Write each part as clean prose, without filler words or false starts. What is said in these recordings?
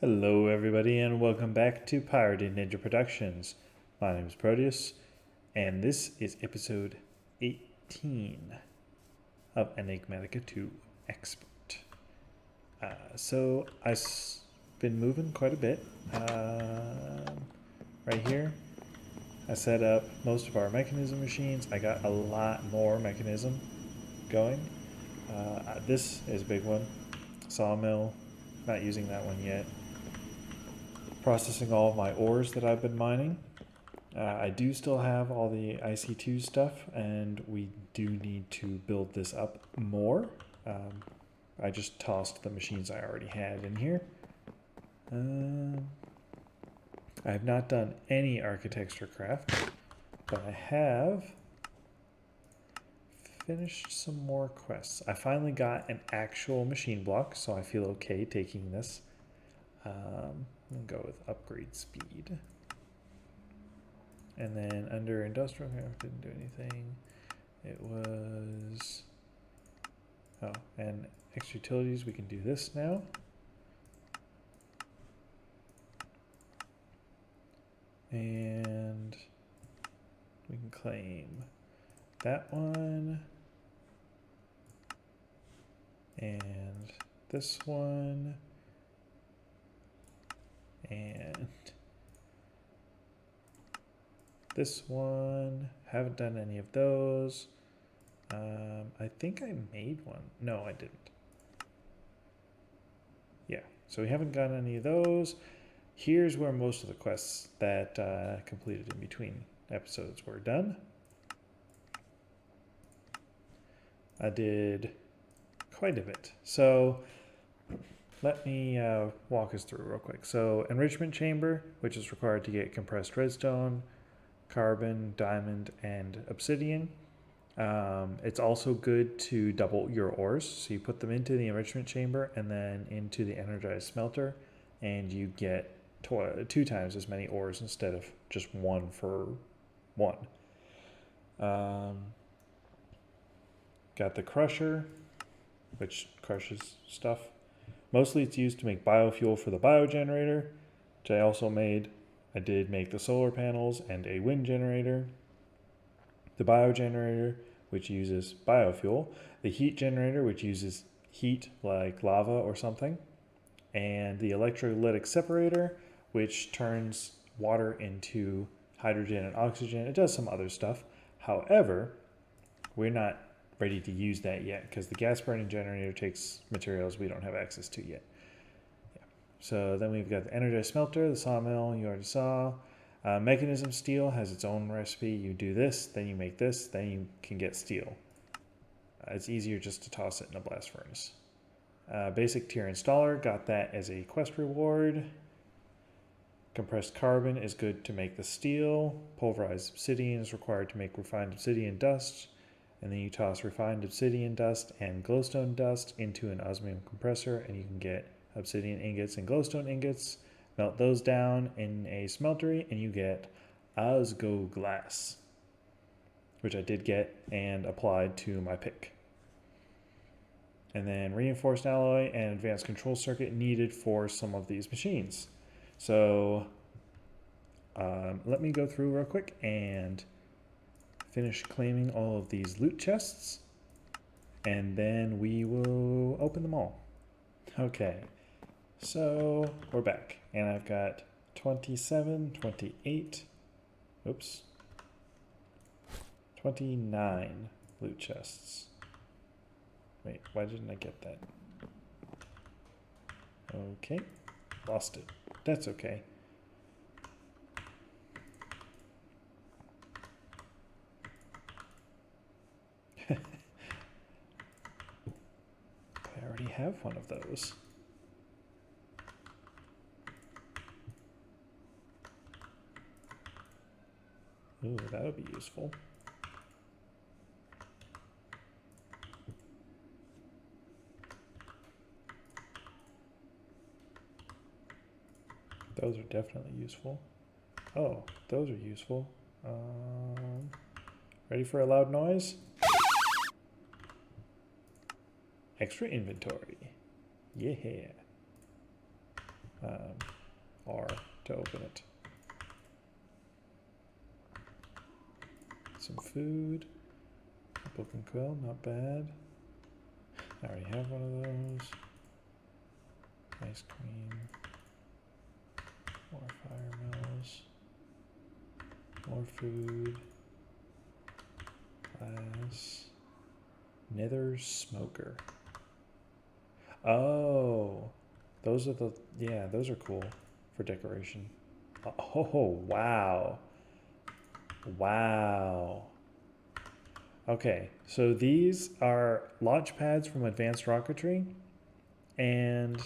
Hello everybody and welcome back to Pirated Ninja Productions. My name is Protius and this is episode 18 of Enigmatica 2 Expert. So I've been moving quite a bit. Right here I set up most of our mechanism machines. I got a lot more mechanism going. This is a big one. Sawmill, not using that one yet. Processing all of my ores that I've been mining. I do still have all the IC2 stuff, and we do need to build this up more. I just tossed the machines I already had in here. I have not done any architecture craft, but I have finished some more quests. I finally got an actual machine block, so I feel okay taking this. I'll go with upgrade speed. And then under industrial craft, didn't do anything. It was, oh, and extra utilities, we can do this now. And we can claim that one. And this one. And this one, haven't done any of those. I think I made one. No, I didn't. Yeah, so we haven't gotten any of those. Here's where most of the quests that completed in between episodes were done. I did quite a bit. So let me walk us through real quick. So enrichment chamber, which is required to get compressed redstone, carbon, diamond, and obsidian. It's also good to double your ores. So you put them into the enrichment chamber and then into the energized smelter, and you get 2 times as many ores instead of just 1 for 1. Got the crusher, which crushes stuff. Mostly it's used to make biofuel for the biogenerator, which I also made. I did make the solar panels and a wind generator. The biogenerator, which uses biofuel. The heat generator, which uses heat like lava or something. And the electrolytic separator, which turns water into hydrogen and oxygen. It does some other stuff. However, we're not ready to use that yet because the gas burning generator takes materials we don't have access to yet. Yeah. So then we've got the energized smelter, the sawmill you already saw. Mechanism steel has its own recipe. You do this, then you make this, then you can get steel. It's easier just to toss it in a blast furnace. Basic tier installer, got that as a quest reward. Compressed carbon is good to make the steel. Pulverized obsidian is required to make refined obsidian dust. And then you toss refined obsidian dust and glowstone dust into an osmium compressor, and you can get obsidian ingots and glowstone ingots. Melt those down in a smeltery, and you get Osgo glass, which I did get and applied to my pick. And then reinforced alloy and advanced control circuit needed for some of these machines. So let me go through real quick and finish claiming all of these loot chests, and then we will open them all. Okay, so we're back, and I've got 27, 28, oops, 29 loot chests. Wait, why didn't I get that? Okay, lost it. That's okay. I already have one of those. Ooh, that would be useful. Those are definitely useful. Oh, those are useful. Ready for a loud noise? Extra inventory. Yeah. R to open it. Some food. Book and quill, not bad. I already have one of those. Ice cream. More fire mills. More food. Glass. Nether smoker. Oh, those are the, yeah, those are cool for decoration. Oh, wow. Wow. Okay, so these are launch pads from Advanced Rocketry, and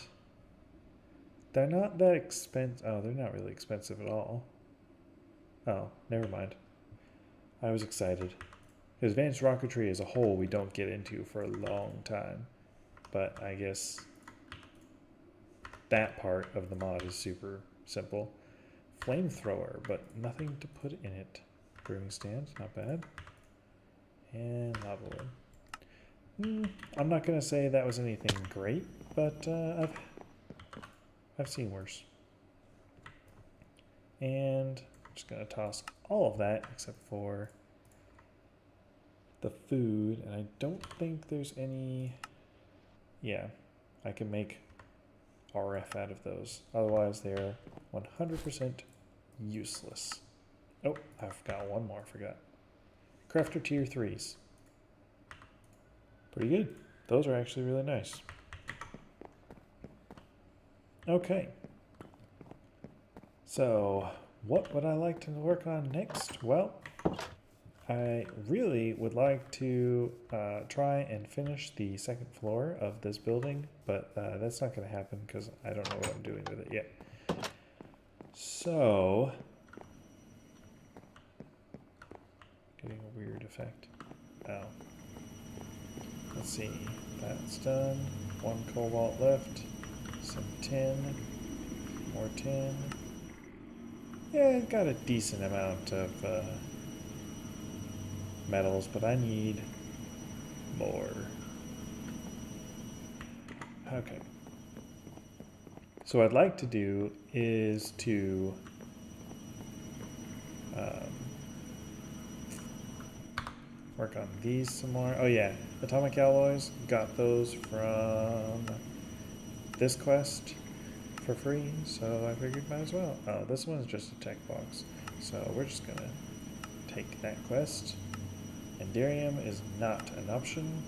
they're not that expensive. Oh, they're not really expensive at all. Oh, never mind. I was excited. Advanced Rocketry as a whole we don't get into for a long time, but I guess that part of the mod is super simple. Flamethrower, but nothing to put in it. Brewing stand, not bad. And lava wood. I'm not gonna say that was anything great, but I've seen worse. And I'm just gonna toss all of that except for the food, and I don't think there's any. Yeah, I can make RF out of those. Otherwise, they're 100% useless. Oh, I've got one more. I forgot. Crafter tier 3s. Pretty good. Those are actually really nice. Okay. So, what would I like to work on next? Well, I really would like to try and finish the second floor of this building, but that's not going to happen because I don't know what I'm doing with it yet. So, getting a weird effect. Oh. Let's see. That's done. One cobalt left. Some tin. More tin. Yeah, got a decent amount of metals, but I need more. Okay. So what I'd like to do is to work on these some more. Oh yeah, atomic alloys, got those from this quest for free, so I figured might as well. Oh, this one's just a tech box, so we're just gonna take that quest. Enderium is not an option.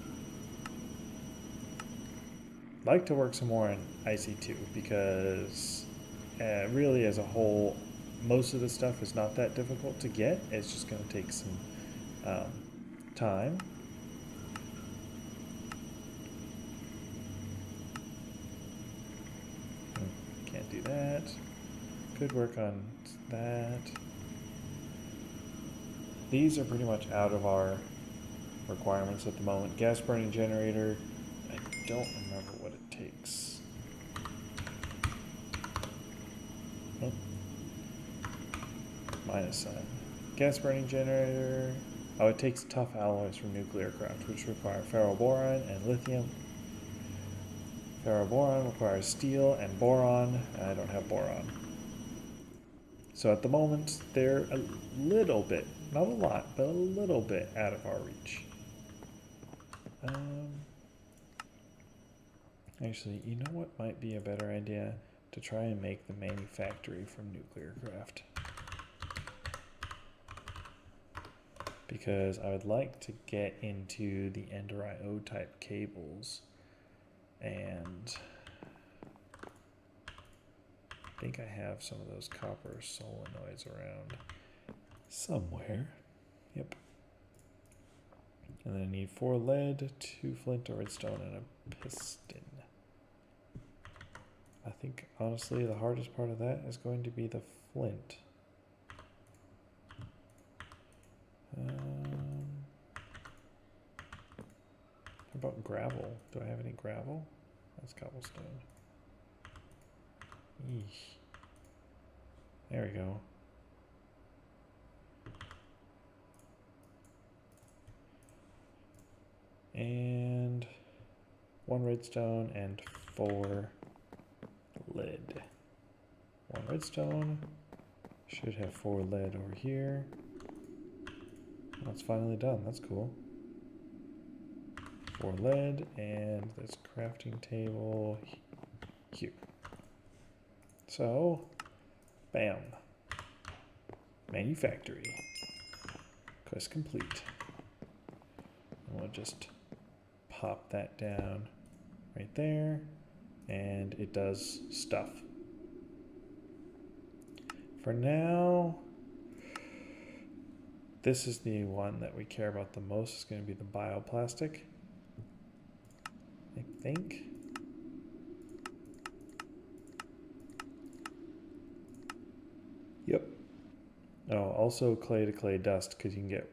Like to work some more on IC2 because really as a whole, most of the stuff is not that difficult to get. It's just going to take some time. Can't do that. Could work on that. These are pretty much out of our requirements at the moment. Gas burning generator, I don't remember what it takes. Oh. Minus sign. Gas burning generator. Oh, it takes tough alloys from nuclear craft, which require ferroboron and lithium. Ferroboron requires steel and boron, and I don't have boron. So at the moment, they're a little bit, not a lot, but a little bit out of our reach. Actually, you know what might be a better idea? To try and make the manufactory from nuclear craft. Because I would like to get into the Ender IO type cables, and I think I have some of those copper solenoids around somewhere. Yep. And then I need 4 lead, 2 flint or redstone, and a piston. I think, honestly, the hardest part of that is going to be the flint. How about gravel? Do I have any gravel? That's cobblestone. Eesh. There we go. And 1 redstone and 4 lead. 1 redstone. Should have 4 lead over here. Well, it's finally done. That's cool. 4 lead, and this crafting table here. So, bam. Manufactory. Quest complete. And we'll just pop that down right there, and it does stuff. For now, this is the one that we care about the most. It's going to be the bioplastic, I think. Yep. Oh, also clay to clay dust, because you can get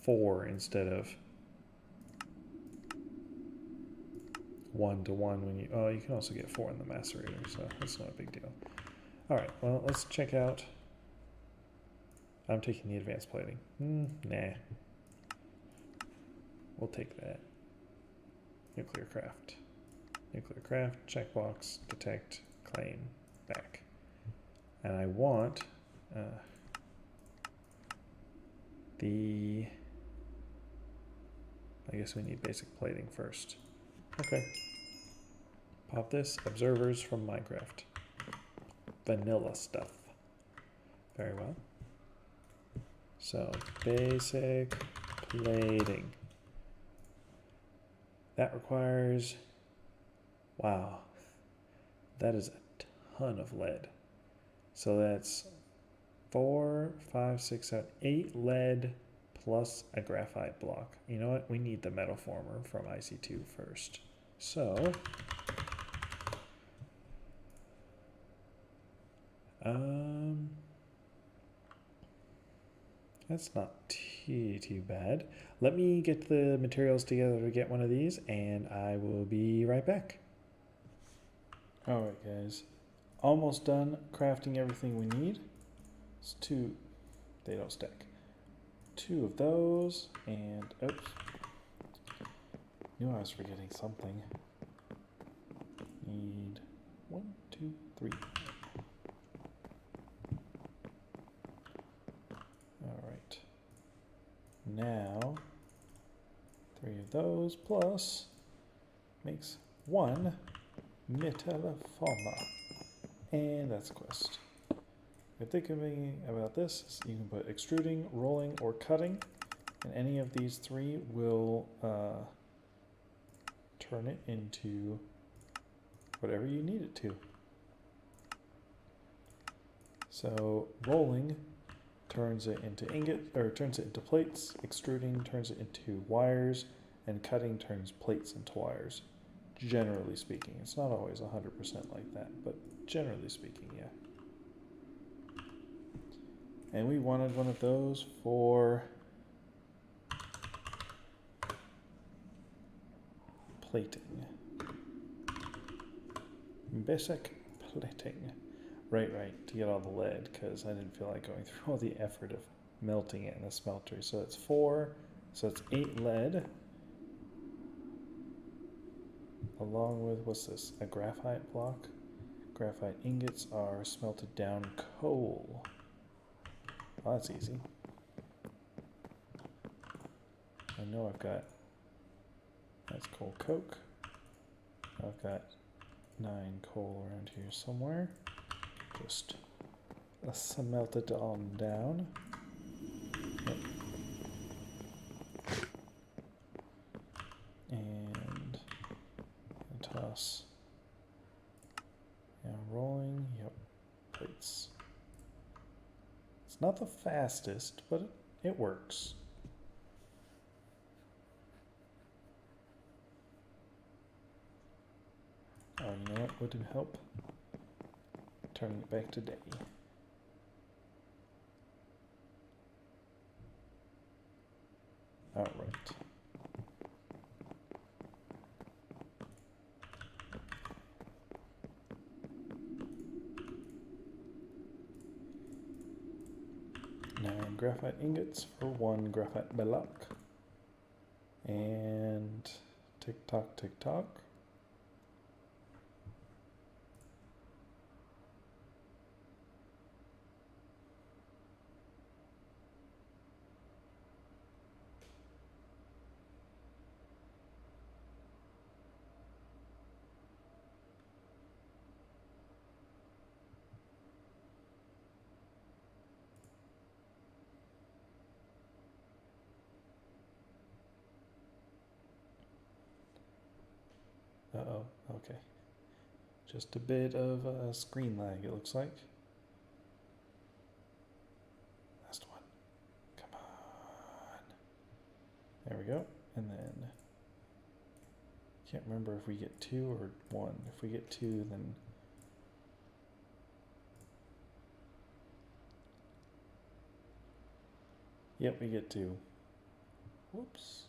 4 instead of 1 to 1 when you, oh, you can also get 4 in the macerator, so that's not a big deal. All right, well, let's check out. I'm taking the advanced plating. Nah. We'll take that. Nuclear craft. Nuclear craft, checkbox, detect, claim, back. And I want I guess we need basic plating first. Okay. Pop this. Observers from Minecraft. Vanilla stuff. Very well. So, basic plating. That requires, wow, that is a ton of lead. So that's 4, 5, 6, 7, 8 lead plus a graphite block. You know what? We need the metal former from IC2 first. So, that's not too bad. Let me get the materials together to get one of these, and I will be right back. Alright guys, almost done crafting everything we need. It's 2, they don't stack. 2 of those, and oops, knew I was forgetting something. Need 1, 2, 3. Alright. Now, 3 of those plus makes 1 metalliforma. And that's a quest. If they can be about this, you can put extruding, rolling, or cutting, and any of these 3 will turn it into whatever you need it to. So rolling turns it into ingot, or turns it into plates, extruding turns it into wires, and cutting turns plates into wires. Generally speaking, it's not always 100% like that, but generally speaking, yeah. And we wanted one of those for plating. Basic plating. Right, to get all the lead, because I didn't feel like going through all the effort of melting it in a smelter. So it's 4, so it's 8 lead. Along with, what's this, a graphite block? Graphite ingots are smelted down coal. Oh, that's easy. I know I've got, that's coal coke. I've got 9 coal around here somewhere. Just smelt it on down. Yep. And toss. Yeah, rolling. Yep. Plates. It's not the fastest, but it works. Oh, you know what would help? Turning it back to day. All right. Graphite ingots for 1 graphite block. And tick tock, tick tock. Uh-oh, okay. Just a bit of screen lag, it looks like. Last one. Come on. There we go. And then, can't remember if we get 2 or 1. If we get 2, then yep, we get 2. Whoops.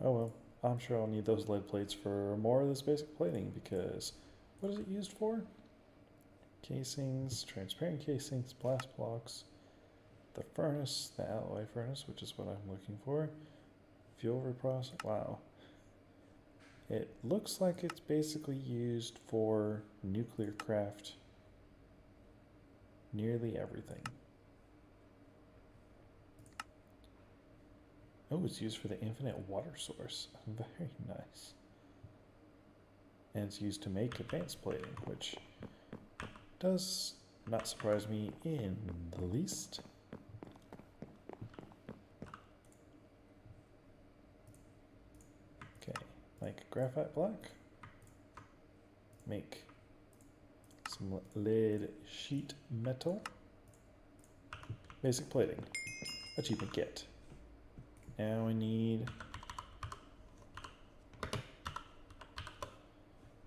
Oh well, I'm sure I'll need those lead plates for more of this basic plating because what is it used for? Casings, transparent casings, blast blocks, the furnace, the alloy furnace, which is what I'm looking for. Fuel reprocessing. Wow. It looks like it's basically used for nuclear craft. Nearly everything. Oh, it's used for the infinite water source. Very nice. And it's used to make advanced plating, which does not surprise me in the least. Okay, make graphite black. Make some lead sheet metal. Basic plating. Achievement get. Now I need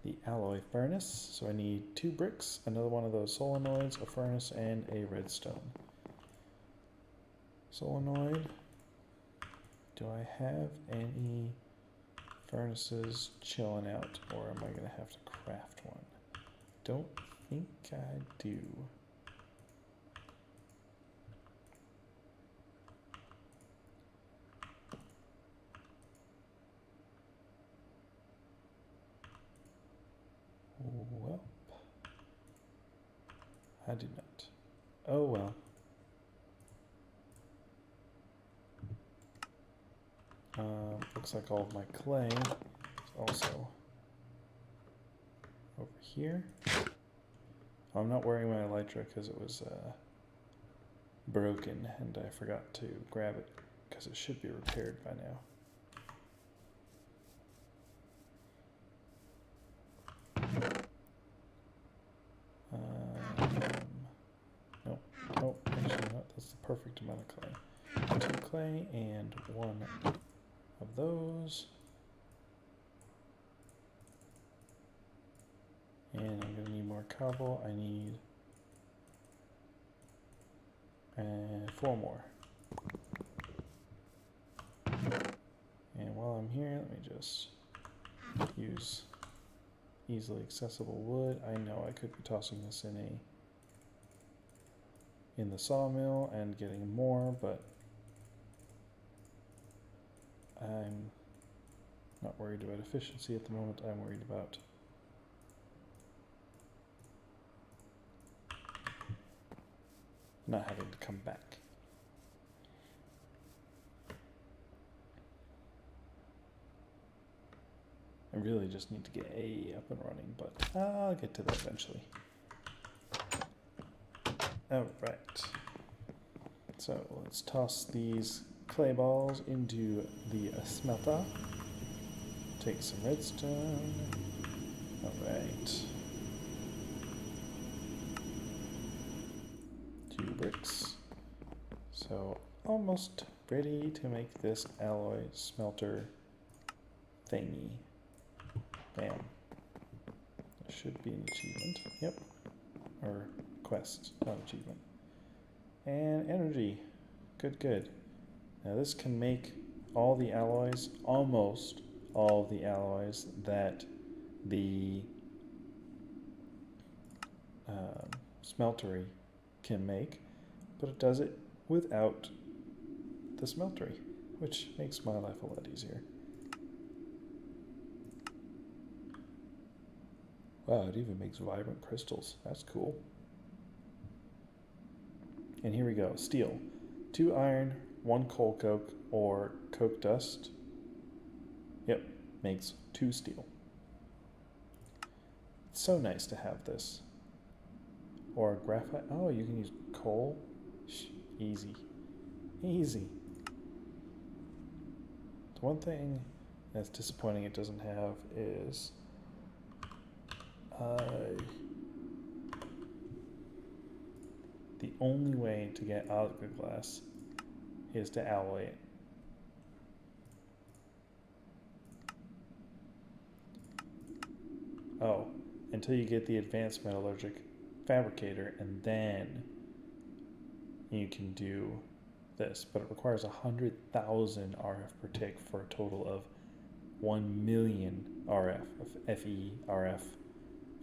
the alloy furnace. So I need 2 bricks, another one of those solenoids, a furnace, and a redstone. Solenoid. Do I have any furnaces chilling out, or am I going to have to craft one? Don't think I do. Well, I do not. Oh well. Looks like all of my clay is also over here. I'm not wearing my elytra because it was broken and I forgot to grab it because it should be repaired by now. Nope, actually not. That's the perfect amount of clay. 2 clay and 1 of those. And I'm gonna need more cobble. I need 4 more. And while I'm here, let me just use easily accessible wood. I know I could be tossing this in the sawmill and getting more, but I'm not worried about efficiency at the moment. I'm worried about not having to come back. I really just need to get A up and running, but I'll get to that eventually. Alright, so let's toss these clay balls into the smelter. Take some redstone. Alright. 2 bricks. So almost ready to make this alloy smelter thingy. Bam. That should be an achievement. Yep. Or quest, not achievement. And energy. Good, good. Now this can make all the alloys, almost all of the alloys that the smeltery can make, but it does it without the smeltery, which makes my life a lot easier. Wow, it even makes vibrant crystals. That's cool. And here we go. Steel. 2 iron, 1 coal coke, or coke dust. Yep, makes 2 steel. It's so nice to have this. Or graphite. Oh, you can use coal. Easy. Easy. The one thing that's disappointing it doesn't have is the only way to get out of glass is to alloy it. Oh, until you get the advanced metallurgic fabricator, and then you can do this, but it requires 100,000 RF per tick for a total of 1 million RF, FE, RF,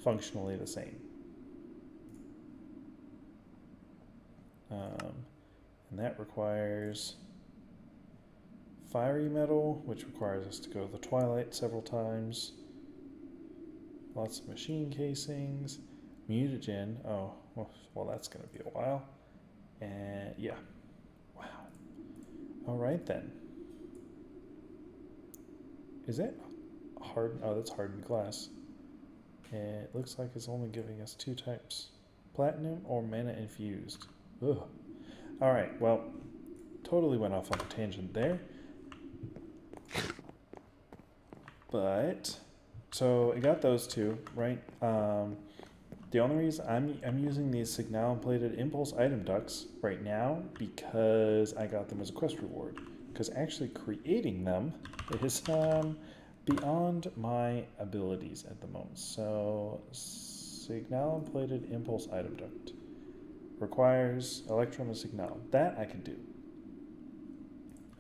functionally the same. And that requires fiery metal, which requires us to go to the Twilight several times. Lots of machine casings, mutagen. Oh, well, that's going to be a while. And yeah, wow. All right then. Is it hardened? Oh, that's hardened glass. It looks like it's only giving us 2 types: platinum or mana infused. Ugh. All right. Well, totally went off on a tangent there. But so I got those 2, right? The only reason I'm using these signal plated impulse item ducts right now because I got them as a quest reward. Because actually creating them is beyond my abilities at the moment. So signal plated impulse item duct requires electrum and signal. That I can do,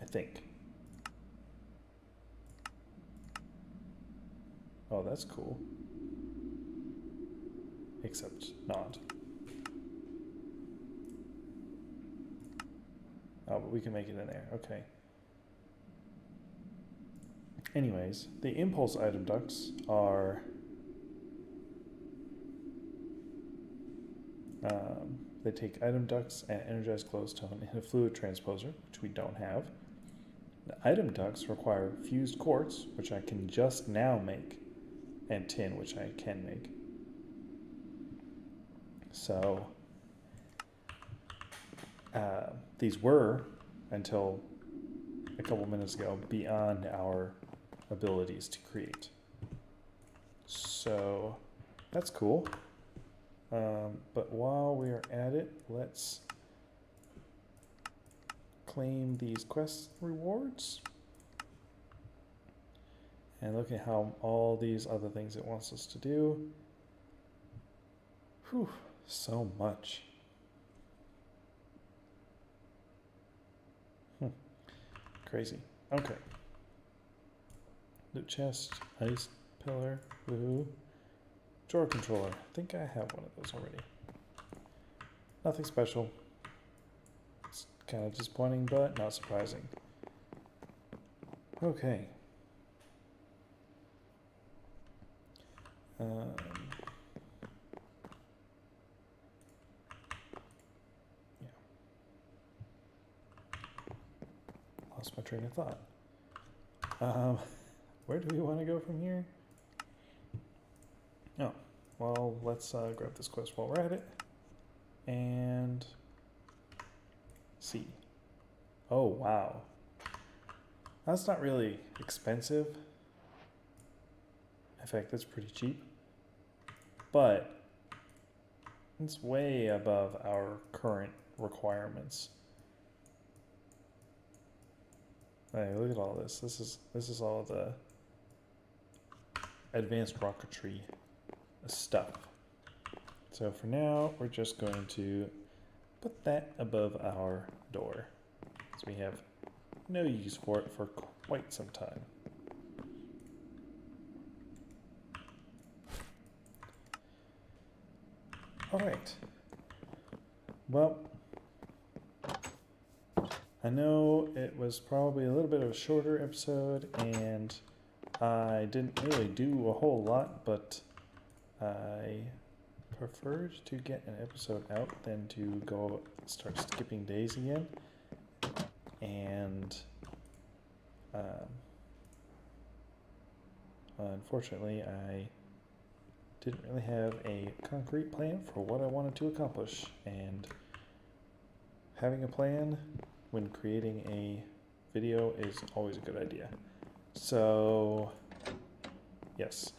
I think. Oh, that's cool. Except not. Oh, but we can make it in there. Okay. Anyways, the impulse item ducts are they take item ducts and energized glowstone in a fluid transposer, which we don't have. The item ducts require fused quartz, which I can just now make, and tin, which I can make. So these were, until a couple minutes ago, beyond our abilities to create. So that's cool. But while we are at it, let's claim these quest rewards and look at how all these other things it wants us to do. Whew, so much. Crazy. Okay. Loot chest, ice pillar, woohoo. Drawer controller. I think I have one of those already. Nothing special. It's kind of disappointing, but not surprising. Okay. Yeah. Lost my train of thought. Where do we want to go from here? Oh, well, let's grab this quest while we're at it. And see. Oh, wow. That's not really expensive. In fact, that's pretty cheap. But it's way above our current requirements. Hey, look at all this. This is all the advanced rocketry stuff. So for now, we're just going to put that above our door, because we have no use for it for quite some time. All right. Well, I know it was probably a little bit of a shorter episode, and I didn't really do a whole lot, but I preferred to get an episode out than to go start skipping days again. And unfortunately, I didn't really have a concrete plan for what I wanted to accomplish, and having a plan when creating a video is always a good idea. So, yes,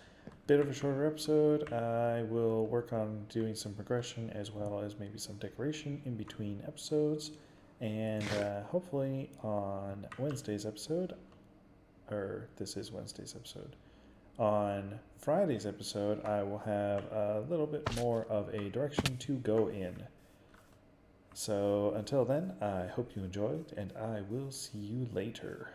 bit of a shorter episode. I will work on doing some progression as well as maybe some decoration in between episodes. And hopefully on Wednesday's episode, or this is Wednesday's episode, on Friday's episode, I will have a little bit more of a direction to go in. So until then, I hope you enjoyed, and I will see you later.